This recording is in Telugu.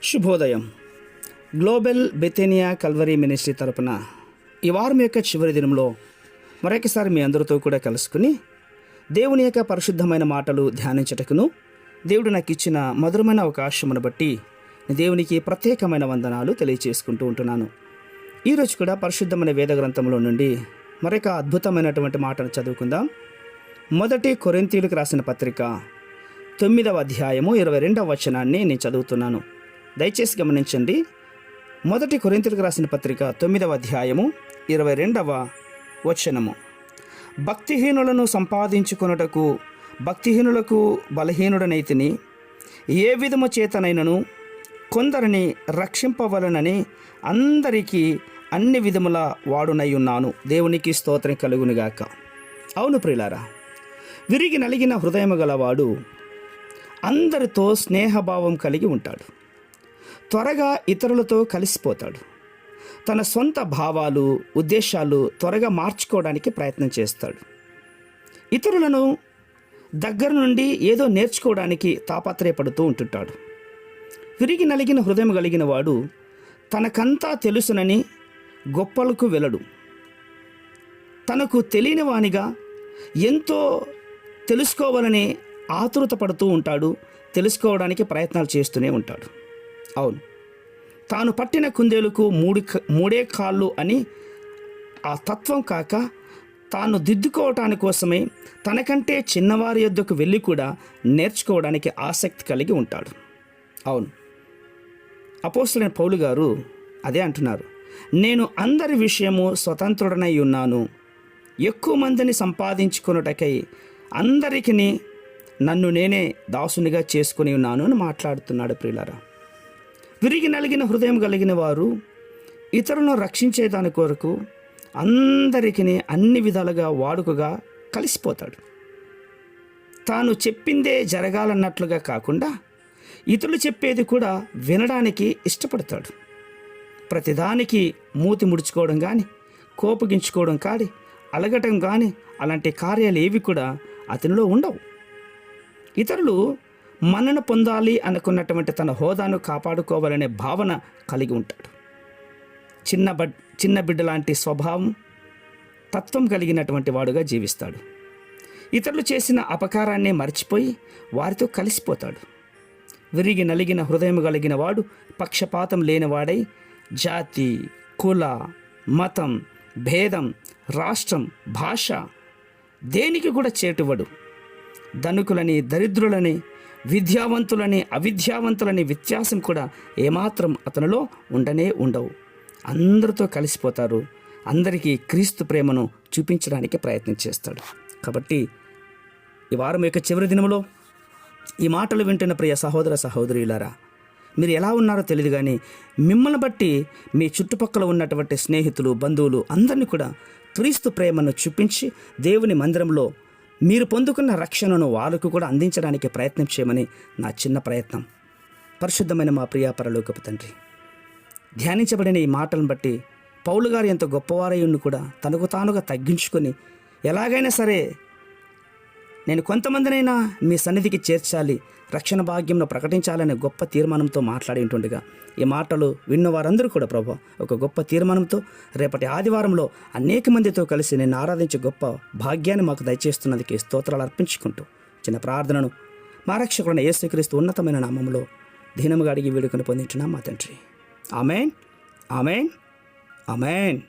శుభోదయం. గ్లోబల్ బెతేనియా కల్వరీ మినిస్ట్రీ తరపున ఈ వారం యొక్క చివరి దినంలో మరొకసారి మీ అందరితో కూడా కలుసుకుని దేవుని యొక్క పరిశుద్ధమైన మాటలు ధ్యానించటకును దేవుడు నాకు ఇచ్చిన మధురమైన అవకాశమును బట్టి దేవునికి ప్రత్యేకమైన వందనాలు తెలియచేసుకుంటూ ఉంటున్నాను. ఈరోజు కూడా పరిశుద్ధమైన వేద గ్రంథంలో నుండి మరొక అద్భుతమైనటువంటి మాటను చదువుకుందాం. మొదటి కొరింథీయులకు రాసిన పత్రిక 9వ అధ్యాయము 22వ వచనాన్ని నేను చదువుతున్నాను. దయచేసి గమనించండి. మొదటి కొరింథీయులకు రాసిన పత్రిక 9వ అధ్యాయము 22వ వచనము. భక్తిహీనులను సంపాదించుకొనుటకు భక్తిహీనులకు బలహీనుడనైతిని, ఏ విధము చేతనైనను కొందరిని రక్షింపవలనని అందరికీ అన్ని విధముల వాడునై ఉన్నాను. దేవునికి స్తోత్రం కలుగునుగాక. అవును ప్రియులారా, విరిగి నలిగిన హృదయము గలవాడు అందరితో స్నేహభావం కలిగి ఉంటాడు. త్వరగా ఇతరులతో కలిసిపోతాడు. తన సొంత భావాలు, ఉద్దేశాలు త్వరగా మార్చుకోవడానికి ప్రయత్నం చేస్తాడు. ఇతరులను దగ్గర నుండి ఏదో నేర్చుకోవడానికి తాపత్రయపడుతూ ఉంటుంటాడు. విరిగి నలిగిన హృదయం కలిగిన వాడు తనకంతా తెలుసునని గొప్పలకు వెళ్ళడు. తనకు తెలియని వానిగా ఎంతో తెలుసుకోవాలని ఆతురత పడుతూ ఉంటాడు. తెలుసుకోవడానికి ప్రయత్నాలు చేస్తూనే ఉంటాడు. అవును, తాను పట్టిన కుందేలుకు మూడే కాళ్ళు అని ఆ తత్వం కాక తాను దిద్దుకోవటానికి కోసమే తనకంటే చిన్నవారి యొద్దకు వెళ్ళి కూడా నేర్చుకోవడానికి ఆసక్తి కలిగి ఉంటాడు. అవును, అపోస్తలుడైన పౌలు గారు అదే అంటున్నారు. నేను అందరి విషయము స్వతంత్రుడనై ఉన్నాను, ఎక్కువ మందిని సంపాదించుకొనుటకై అందరికీ నన్ను నేనే దాసునిగా చేసుకుని ఉన్నాను అని మాట్లాడుతున్నాడు. ప్రియులారా, విరిగి నలిగిన హృదయం కలిగిన వారు ఇతరులను రక్షించేదాని కొరకు అందరికీ అన్ని విధాలుగా వాడుకగా కలిసిపోతాడు. తాను చెప్పిందే జరగాలన్నట్లుగా కాకుండా ఇతరులు చెప్పేది కూడా వినడానికి ఇష్టపడతాడు. ప్రతిదానికి మూతి ముడుచుకోవడం కానీ, కోపగించుకోవడం కానీ, అలగటం కానీ అలాంటి కార్యాలు ఏవి కూడా అతనిలో ఉండవు. ఇతరులు మన్నన పొందాలి అనుకున్నటువంటి తన హోదాను కాపాడుకోవాలనే భావన కలిగి ఉంటాడు. చిన్న బిడ్డ లాంటి స్వభావం, తత్వం కలిగినటువంటి వాడుగా జీవిస్తాడు. ఇతరులు చేసిన అపకారాన్ని మర్చిపోయి వారితో కలిసిపోతాడు. విరిగి నలిగిన హృదయం కలిగిన వాడు పక్షపాతం లేనివాడై జాతి, కుల, మతం, భేదం, రాష్ట్రం, భాష దేనికి కూడా చేటువడు. ధనికులని, దరిద్రులని, విద్యావంతులని, అవిద్యావంతులని వ్యత్యాసం కూడా ఏమాత్రం అతనిలో ఉండవు. అందరితో కలిసిపోతారు. అందరికీ క్రీస్తు ప్రేమను చూపించడానికి ప్రయత్నం చేస్తాడు. కాబట్టి ఈ వారం యొక్క చివరి దినములో ఈ మాటలు వింటున్న ప్రియ సహోదర సహోదరులారా, మీరు ఎలా ఉన్నారో తెలియదు, కానీ మిమ్మల్ని బట్టి మీ చుట్టుపక్కల ఉన్నటువంటి స్నేహితులు, బంధువులు అందరినీ కూడా క్రీస్తు ప్రేమను చూపించి దేవుని మందిరంలో మీరు పొందుకున్న రక్షణను వాళ్ళకు కూడా అందించడానికి ప్రయత్నం చేయమని నా చిన్న ప్రయత్నం. పరిశుద్ధమైన మా ప్రియ పరలోకపు తండ్రి, ధ్యానించబడిన ఈ మాటలను బట్టి పౌలు గారు ఎంత గొప్పవారై ఉండి కూడా తనకు తానుగా తగ్గించుకొని ఎలాగైనా సరే నేను కొంతమందినైనా మీ సన్నిధికి చేర్చాలి, రక్షణ భాగ్యంను ప్రకటించాలనే గొప్ప తీర్మానంతో మాట్లాడి ఉంటుండగా ఈ మాటలు విన్న వారందరూ కూడా ప్రభు ఒక గొప్ప తీర్మానంతో రేపటి ఆదివారంలో అనేక మందితో కలిసి నేను ఆరాధించే గొప్ప భాగ్యాన్ని మాకు దయచేస్తున్నందుకు స్తోత్రాలు అర్పించుకుంటూ చిన్న ప్రార్థనను మా రక్షకుడైన యేసుక్రీస్తు ఉన్నతమైన నామములో దీనముగా అడిగి వేడుకొని పొందించున్నాం మా తండ్రి. ఆమేన్, ఆమేన్, ఆమేన్.